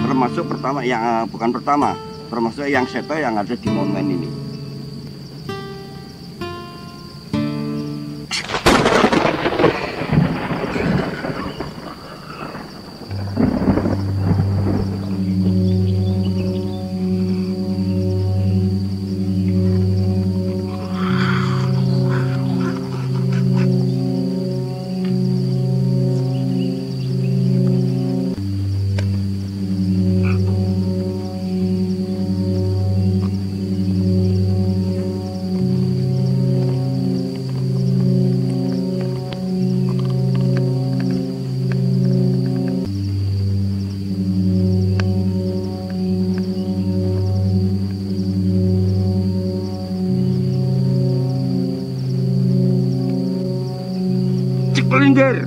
termasuk pertama yang bukan pertama, termasuk yang seto yang ada di monumen ini. Pelindir.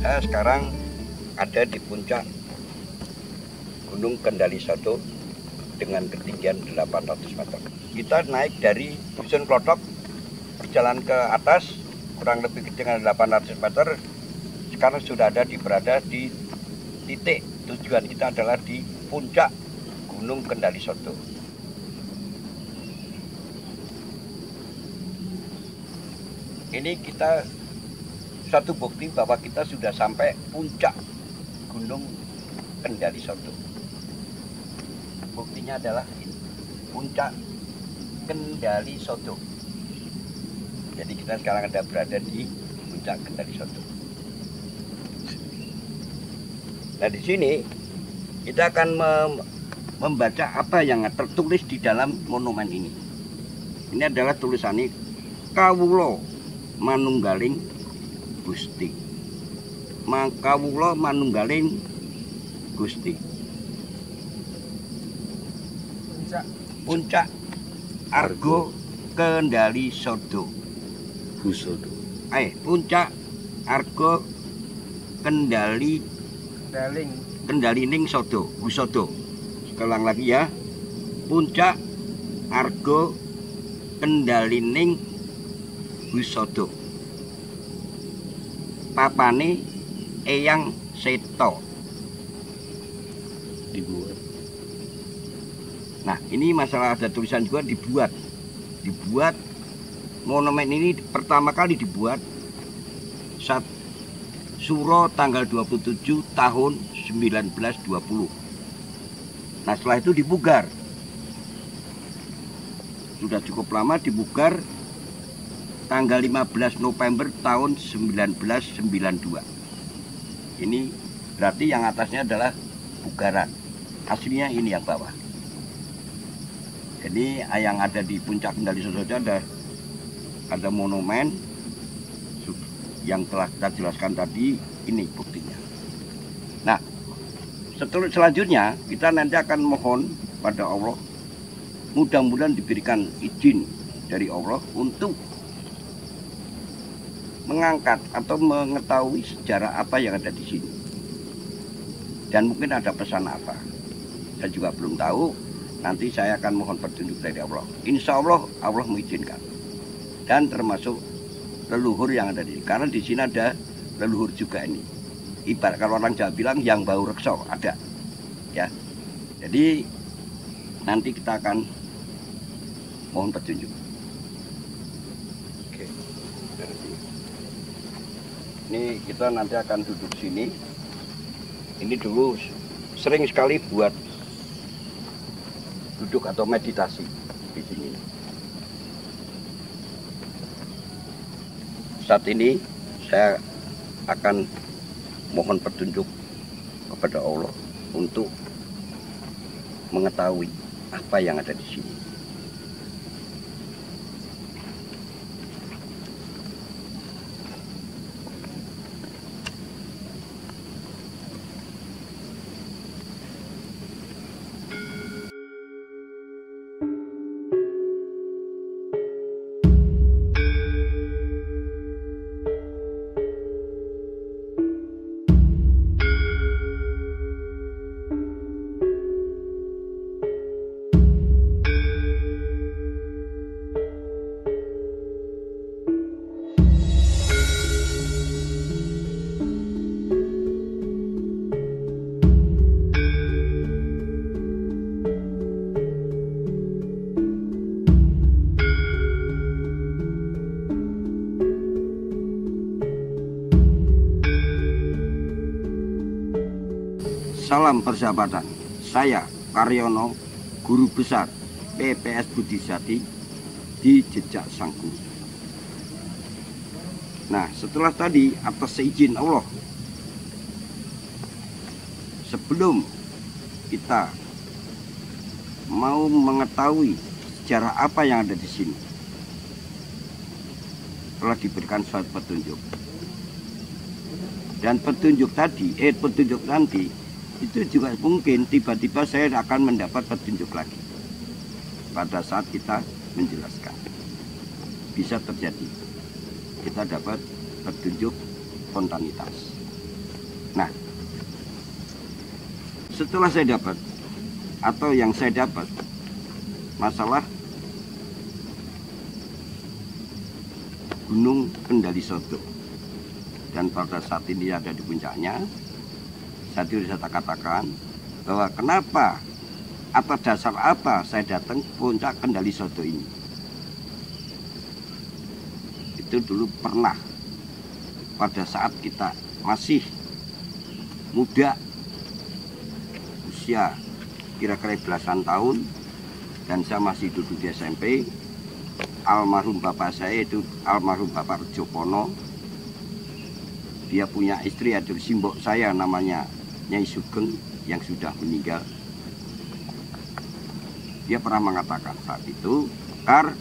Saya sekarang ada di puncak Gunung Kendali 1 dengan ketinggian 800 meter. Kita naik dari Dusun Klothok, berjalan ke atas kurang lebih ketinggian 800 meter. Sekarang sudah berada di titik tujuan kita adalah di puncak Gunung Kendali 1. Ini kita satu bukti bahwa kita sudah sampai puncak Gunung Kendali 1. Buktinya adalah ini, puncak Kendali 1. Jadi kita sekarang ada berada di puncak Kendali 1. Nah, di sini kita akan membaca apa yang tertulis di dalam monumen ini. Ini adalah tulisannya Kawula Manunggaling Gusti. Makawula manunggaling Gusti. Puncak Argo Kendali Sodo. Husodo. Puncak Argo Kendalining Sodo. Husodo. Sekarang lagi ya. Puncak Argo Kendalining Husodo. Papane Eyang Seto. Dibuat. Nah, ini masalah ada tulisan juga dibuat. Monumen ini pertama kali dibuat saat Suro tanggal 27 tahun 1920. Nah, setelah itu dibugar. Sudah cukup lama dibugar tanggal 15 November tahun 1992. Ini berarti yang atasnya adalah bugaran. Aslinya ini yang bawah. Jadi yang ada di puncak Kendali Sodo ada monumen yang telah kita jelaskan tadi, ini buktinya. Nah, selanjutnya kita nanti akan mohon pada Allah, mudah-mudahan diberikan izin dari Allah untuk mengangkat atau mengetahui sejarah apa yang ada di sini. Dan mungkin ada pesan apa. Saya juga belum tahu. Nanti saya akan mohon petunjuk dari Allah. Insya Allah Allah mengizinkan. Dan termasuk leluhur yang ada di sini. Karena di sini ada leluhur juga ini. Ibarat kalau orang Jawa bilang yang bau rekso ada. Ya. Jadi nanti kita akan mohon petunjuk. Oke. Ini kita nanti akan duduk sini. Ini dulu sering sekali buat duduk atau meditasi di sini. Saat ini saya akan mohon petunjuk kepada Allah untuk mengetahui apa yang ada di sini. Salam persahabatan. Saya Karyono, guru besar PPS Budisati di Jejak Sang Guru. Nah, setelah tadi atas seizin Allah, sebelum kita mau mengetahui sejarah apa yang ada di sini, telah diberikan suatu petunjuk. Dan petunjuk nanti itu juga mungkin tiba-tiba saya akan mendapat petunjuk lagi pada saat kita menjelaskan. Bisa terjadi kita dapat petunjuk spontanitas. Nah, setelah saya dapat atau yang saya dapat masalah Gunung Kendali Sodo, dan pada saat ini ada di puncaknya. Saya bisa katakan bahwa kenapa, atas dasar apa saya datang ke puncak Kendali Sodo ini. Itu dulu pernah pada saat kita masih muda, usia kira-kira belasan tahun, dan saya masih duduk di SMP. Almarhum bapak saya itu almarhum Bapak Rejopono. Dia punya istri, ada simbok saya namanya Nyai Sugeng yang sudah meninggal. Dia pernah mengatakan saat itu, "Kar,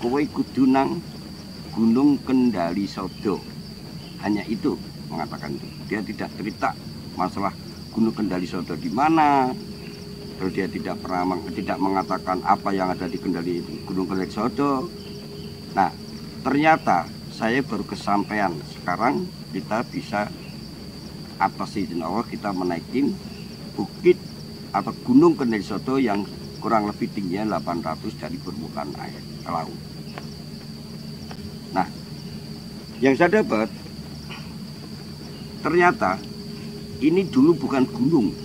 kowe kudu nang Gunung Kendali Sodo." Hanya itu mengatakan itu. Dia tidak cerita masalah Gunung Kendali Soto di mana. Terus dia tidak mengatakan apa yang ada di Gunung Kendali Soto. Nah, ternyata saya baru kesampaian sekarang kita bisa atas izin Allah kita menaikin bukit atau Gunung Kendali Soto yang kurang lebih tingginya 800 dari permukaan air laut. Nah, yang saya dapat ternyata ini dulu bukan gunung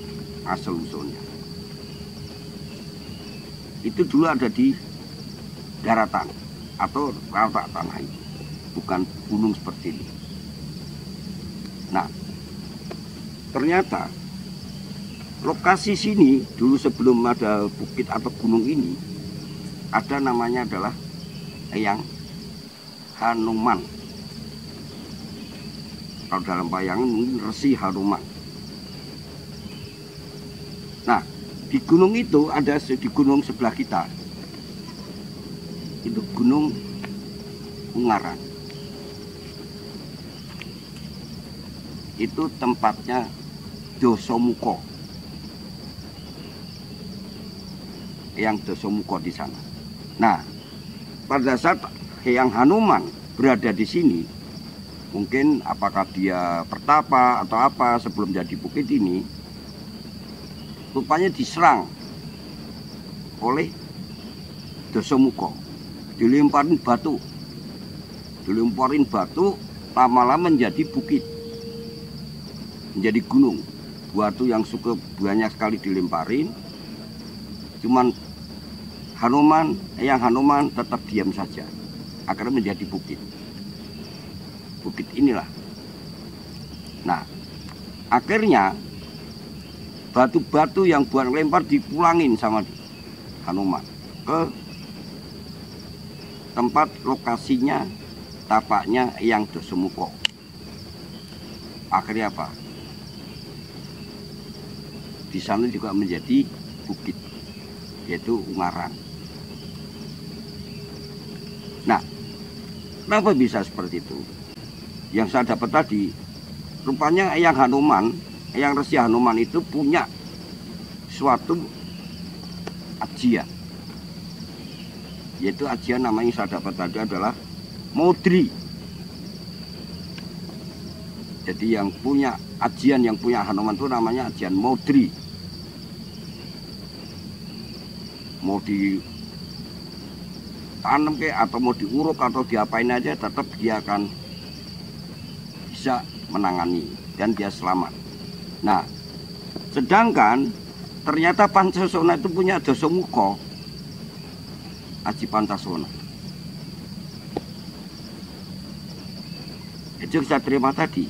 asal usulnya. Itu dulu ada di daratan atau rata tanah itu, bukan gunung seperti ini. Nah, ternyata lokasi sini dulu sebelum ada bukit atau gunung ini ada namanya adalah Eyang Hanuman. Kalau dalam bayangan mungkin Resi Hanuman. Nah, di gunung itu ada di gunung sebelah kita itu Gunung Ungaran. Itu tempatnya Dasamuka. Eyang Dasamuka di sana. Nah, pada saat Eyang Hanuman berada di sini, mungkin apakah dia pertapa atau apa sebelum jadi bukit ini, rupanya diserang oleh Dasamuka, dilemparin batu, lama-lama menjadi bukit, menjadi gunung, batu yang cukup banyak sekali dilemparin. Cuman Eyang Hanuman tetap diam saja, akhirnya menjadi bukit. Bukit inilah. Nah, akhirnya batu-batu yang buat lempar dipulangin sama Hanuman ke tempat lokasinya tapaknya Eyang Dasamuka. Akhirnya apa? Di sana juga menjadi bukit, yaitu Ungaran. Nah, kenapa bisa seperti itu? Yang saya dapat tadi, rupanya Eyang Hanuman, Eyang Resi Hanuman itu punya suatu ajian, yaitu ajian namanya yang saya dapat tadi adalah Modri. Jadi yang punya ajian yang punya Hanuman itu namanya ajian Modri. Mau ditanam atau mau diuruk atau diapain aja, tetap dia akan bisa menangani dan dia selamat. Nah, sedangkan ternyata Pancasona itu punya Dasamuka, Aji Pancasona. Itu saya terima tadi.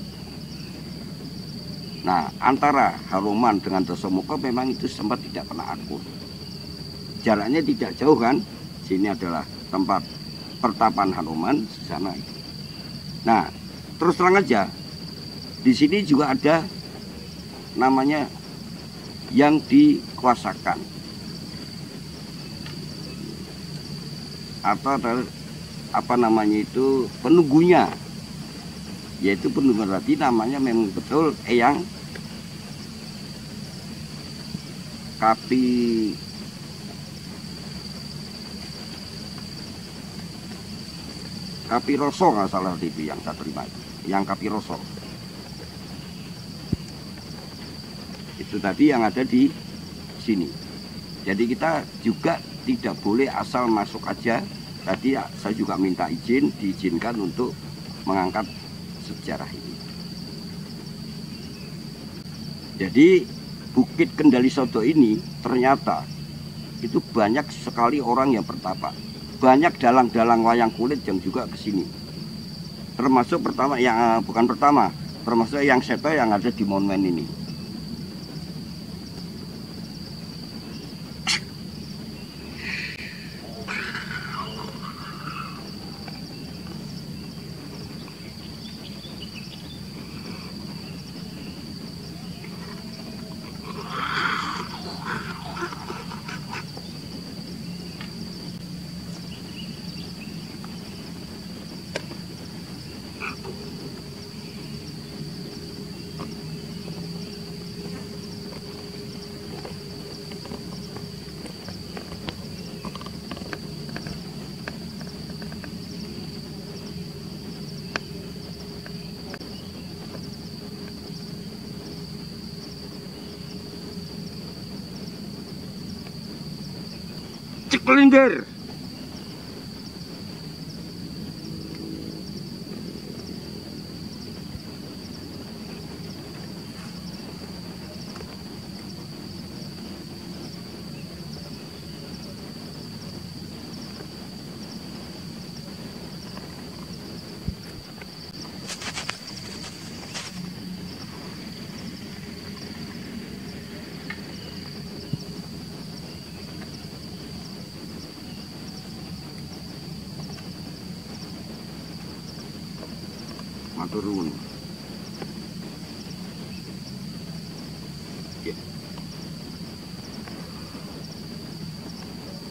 Nah, antara Hanuman dengan Dasamuka memang itu sempat tidak pernah akur. Jaraknya tidak jauh kan? Sini adalah tempat pertapaan Hanuman, di sana. Nah, terus terang aja, di sini juga ada namanya yang dikuasakan atau apa namanya itu penunggunya, yaitu penunggu berarti namanya memang betul Eyang Kapiroso, nggak salah itu yang saya terima, yang Kapiroso itu tadi yang ada di sini. Jadi kita juga tidak boleh asal masuk aja. Tadi saya juga minta izin, diizinkan untuk mengangkat sejarah ini. Jadi Bukit Kendali Soto ini ternyata itu banyak sekali orang yang bertapa. Banyak dalang-dalang wayang kulit yang juga ke sini. Termasuk pertama yang termasuk yang Seto yang ada di monumen ini. Kelindir. Turun. Ya.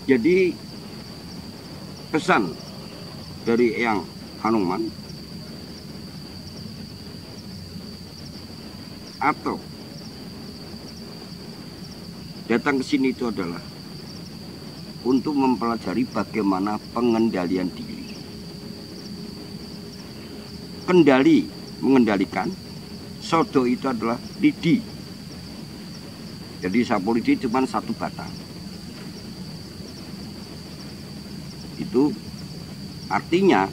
Jadi pesan dari Eyang Hanuman atau datang ke sini itu adalah untuk mempelajari bagaimana pengendalian diri. Kendali, mengendalikan. Sodo itu adalah lidi. Jadi sapu lidi cuma satu batang. Itu artinya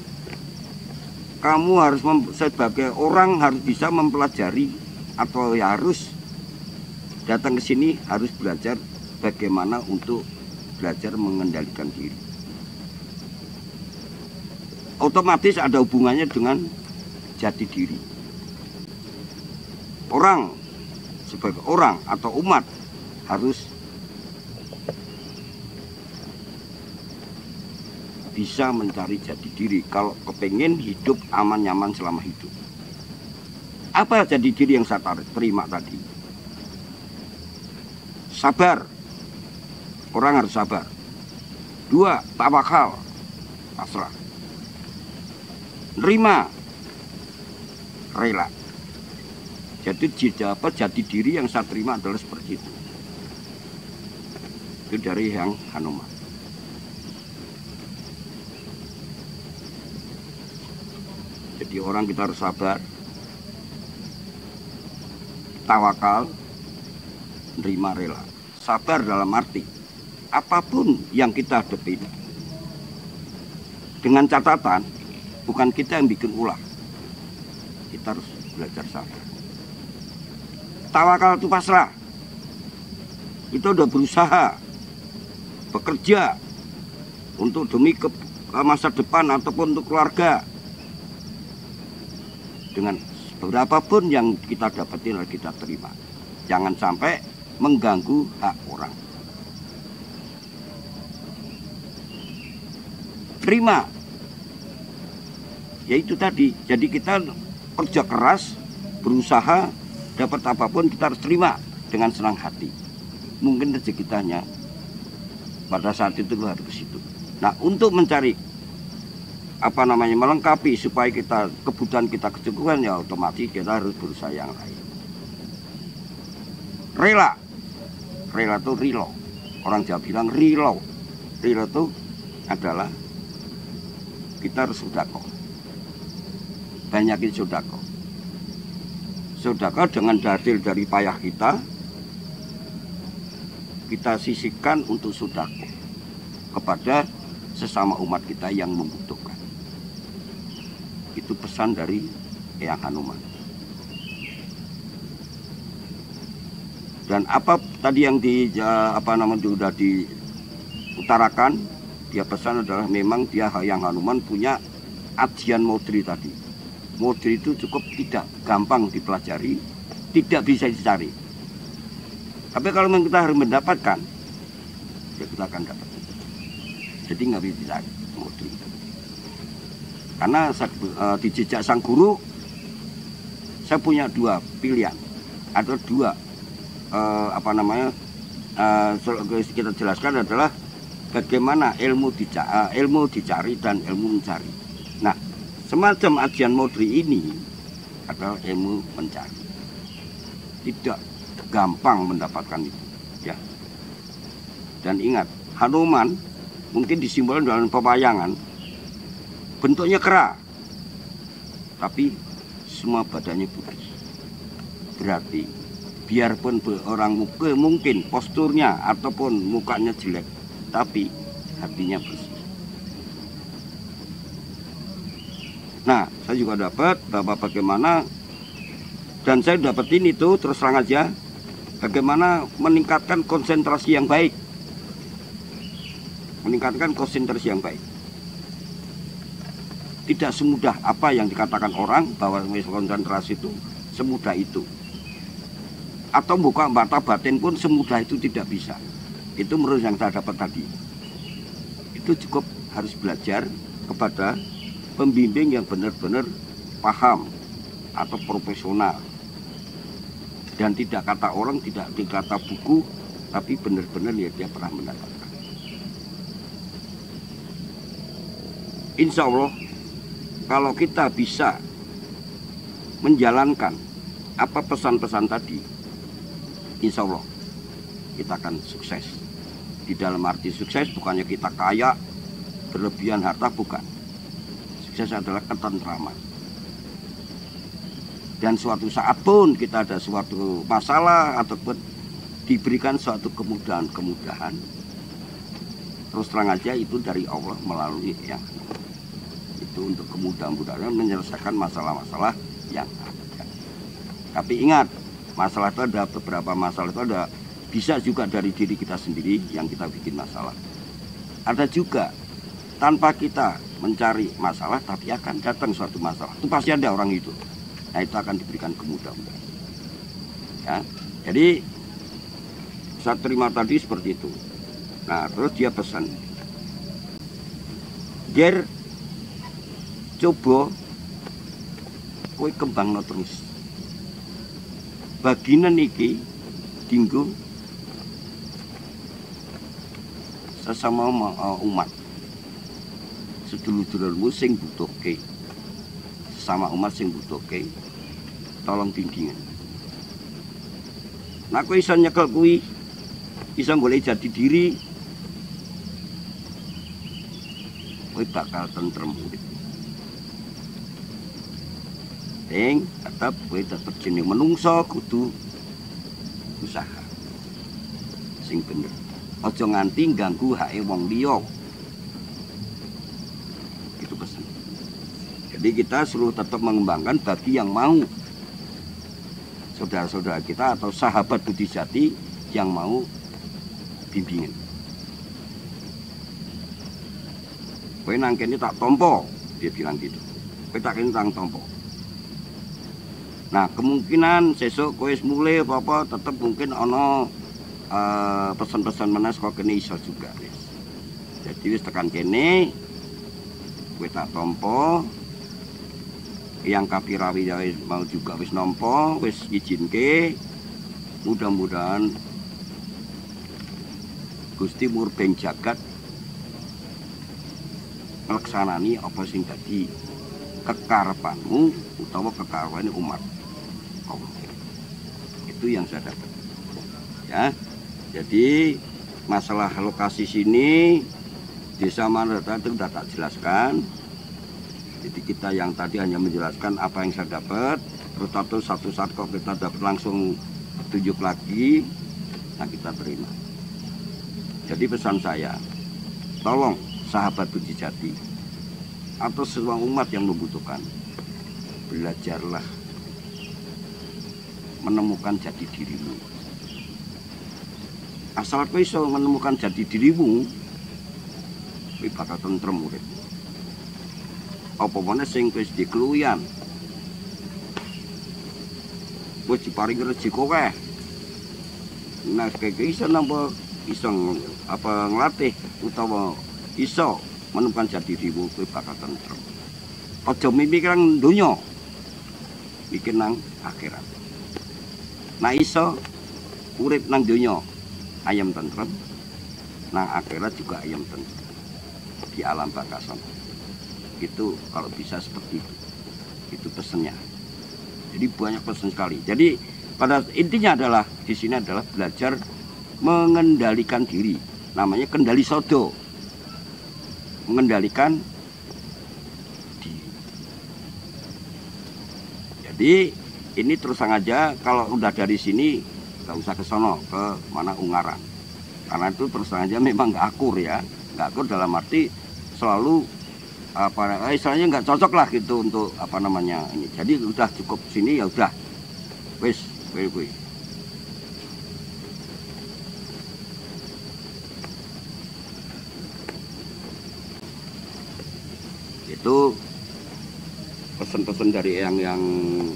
kamu harus sebagai orang harus bisa mempelajari atau ya harus datang ke sini harus belajar bagaimana untuk belajar mengendalikan diri. Otomatis ada hubungannya dengan jati diri. Orang sebagai orang atau umat harus bisa mencari jati diri kalau kepengen hidup aman nyaman selama hidup. Apa jati diri yang saya terima tadi? Sabar. Orang harus sabar. 2, tawakal, pasrah. Nerima, rela. Jadi jati diri yang saya terima adalah seperti itu. Itu dari Eyang Hanuman. Jadi orang kita harus sabar, tawakal, nerima, rela. Sabar dalam arti apapun yang kita hadapi, dengan catatan bukan kita yang bikin ulah. Kita harus belajar sabar. Tawakal itu pasrah. Itu udah berusaha, bekerja untuk demi masa depan ataupun untuk keluarga. Dengan berapapun yang kita dapetin harus kita terima. Jangan sampai mengganggu hak orang. Terima. Yaitu tadi. Jadi kita kerja keras, berusaha, dapat apapun kita harus terima dengan senang hati. Mungkin rezeki kita hanya pada saat itu harus ke situ. Nah, untuk mencari melengkapi supaya kita kebutuhan kita kecukupan, ya otomatis kita harus berusaha yang lain. Rela. Rela itu rilo. Orang Jawa bilang rilo. Rilo itu adalah kita harus sedekah. Banyakin sedekah. Sedekah dengan hasil dari payah kita sisihkan untuk sedekah kepada sesama umat kita yang membutuhkan. Itu pesan dari Eyang Hanuman. Dan apa tadi yang sudah diutarakan, dia pesan adalah memang dia Eyang Hanuman punya ajian modri tadi. Modri itu cukup tidak gampang dipelajari, tidak bisa dicari. Tapi kalau memang kita harus mendapatkan, ya kita akan dapat. Jadi nggak bisa dicari modri. Karena di jejak sang guru, saya punya 2 pilihan. Ada 2 kita jelaskan adalah bagaimana ilmu dicari dan ilmu mencari. Nah, semacam ajian modri ini adalah ilmu mencari. Tidak gampang mendapatkan itu, ya. Dan ingat, Hanuman mungkin disimbolkan dalam pewayangan, bentuknya kera, tapi semua badannya putih. Berarti biarpun orang mungkin posturnya ataupun mukanya jelek, tapi hatinya bersih. Nah, saya juga dapat bahwa bagaimana, dan saya dapetin itu terus terang aja, bagaimana meningkatkan konsentrasi yang baik. Meningkatkan konsentrasi yang baik. Tidak semudah apa yang dikatakan orang bahwa konsentrasi itu semudah itu. Atau buka mata batin pun semudah itu tidak bisa. Itu menurut yang saya dapat tadi. Itu cukup harus belajar kepada pembimbing yang benar-benar paham atau profesional. Dan tidak kata orang, tidak dikata buku, tapi benar-benar ya dia pernah mendapatkan. Insya Allah, kalau kita bisa menjalankan apa pesan-pesan tadi, insya Allah kita akan sukses. Di dalam arti sukses bukannya kita kaya, berlebihan harta, bukan. Sukses adalah ketentraman. Dan suatu saat pun kita ada suatu masalah ataupun diberikan suatu kemudahan-kemudahan, terus terang aja itu dari Allah melalui yang itu untuk kemudahan-kemudahan menyelesaikan masalah-masalah yang ada. Tapi ingat, masalah itu ada beberapa masalah itu ada bisa juga dari diri kita sendiri yang kita bikin masalah. Ada juga tanpa kita mencari masalah tapi akan datang suatu masalah. Itu pasti ada orang itu. Nah, itu akan diberikan kemudahan. Ya, jadi saya terima tadi seperti itu. Nah, terus dia pesan, Ger, coba kowe kembangno terus. Bagian iki dinggo sesama umat. Sedulur-dulurmu sing butuhke. Sesama umat sing butuhke. Tolong bimbingan. Nah, kowe iso nyekel kuwi, iso golek jati diri, kowe bakal tentrem urip. Tetap kowe tetep jeneng menungso kudu usaha sing bener. Aja nganti ganggu hake wong liya. Itu pesan. Jadi kita selalu tetap mengembangkan bagi yang mau, saudara-saudara kita atau sahabat budi jati yang mau bimbingan. Kowe nang kene tak tompo, dia bilang gitu. Kowe tak kene tang tompo. Nah, kemungkinan sesuk kowe wis mulai apa tetep mungkin ana pesan-pesan menas kok kene iso juga wis. Jadi wis tekan kene kowe tak tompo. Yang kapirawi mau juga wis nampa, wis izinke. Mudah-mudahan Gusti Murbeng Jagat nglaksanani apa sing dadi kekarepanmu utawa kekarepane umat Allah. Itu yang saya dapat. Ya. Jadi masalah lokasi sini Desa Manarta itu sudah tak jelaskan. Jadi kita yang tadi hanya menjelaskan apa yang saya dapat, terus satu saat kok kita dapat langsung tunjuk lagi, nah kita terima. Jadi pesan saya, tolong sahabat budi jati atau semua umat yang membutuhkan, belajarlah menemukan jati dirimu. Asal kowe iso menemukan jati dirimu, kowe bakal tentrem urip. Apa meneh sing wis dikeluyan, wis diparingi rezeki kowe. Nah, kaya iso nambah iso apa nglatih utawa iso menemukan jati dirimu, kowe bakal tentrem. Aja mimpi nang donya, mikir nang akhirat. Nah, iso urip nang donya ayam tentrem, nang akhirat juga ayam tentrem di alam baka sana. Itu kalau bisa seperti itu pesannya. Jadi banyak pesan sekali. Jadi pada intinya adalah di sini adalah belajar mengendalikan diri. Namanya kendali sodo. Mengendalikan diri. Jadi ini terus aja kalau udah dari sini nggak usah ke sono ke mana Ungaran. Karena itu terus aja memang nggak akur ya. nggak akur dalam arti selalu istilahnya nggak cocok lah gitu untuk apa namanya ini. Jadi udah cukup sini ya udah, wes, wes. Itu pesan-pesan dari yang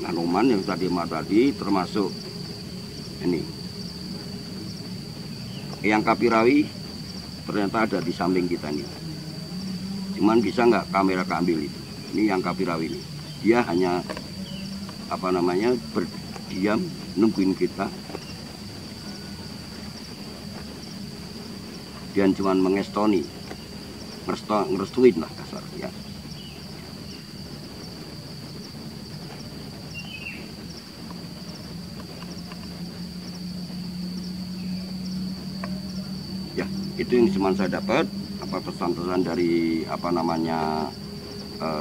Anoman yang tadi termasuk ini yang Kapirawi ternyata ada di samping kita nih. Cuman bisa nggak kamera keambil itu. Ini yang Kapirawi ini. Dia hanya apa namanya berdiam nungguin kita. Dia cuman mengestoni, ngerestuin lah kasar ya. Ya, itu yang cuma saya dapat pesan-pesan dari apa namanya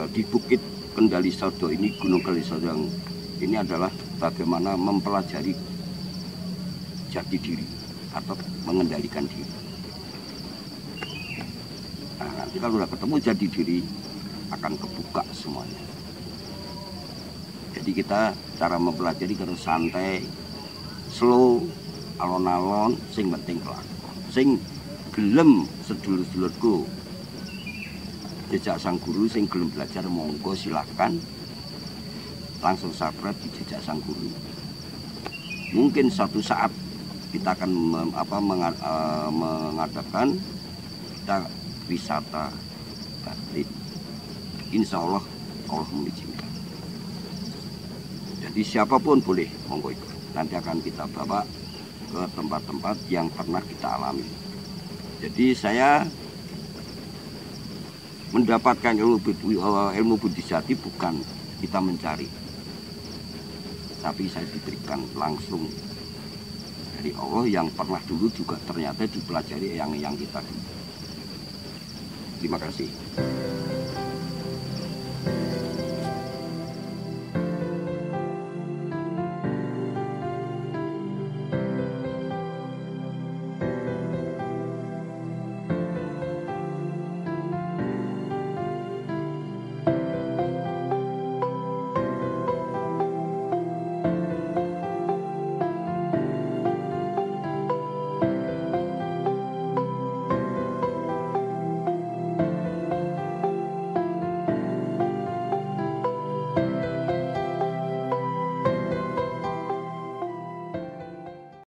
di Bukit Kendali Sodo ini, Gunung Kendali Sodo yang ini adalah bagaimana mempelajari jati diri atau mengendalikan diri. Nah, nanti kalau udah ketemu jati diri akan kebuka semuanya. Jadi kita cara mempelajari harus santai, slow, alon-alon, sing penting kelakon. Sing gelem sedulur-sedulurku jejak sang guru, sing gelem belajar monggo silahkan langsung subscribe di jejak sang guru. Mungkin suatu saat kita akan mengadakan kita wisata batin. Insya Allah Allah mengizinkan. Jadi siapapun boleh monggo ikut. Nanti akan kita bawa ke tempat-tempat yang pernah kita alami. Jadi saya mendapatkan ilmu budi jati bukan kita mencari, tapi saya diberikan langsung dari Allah yang pernah dulu juga ternyata dipelajari yang kita dulu. Terima kasih.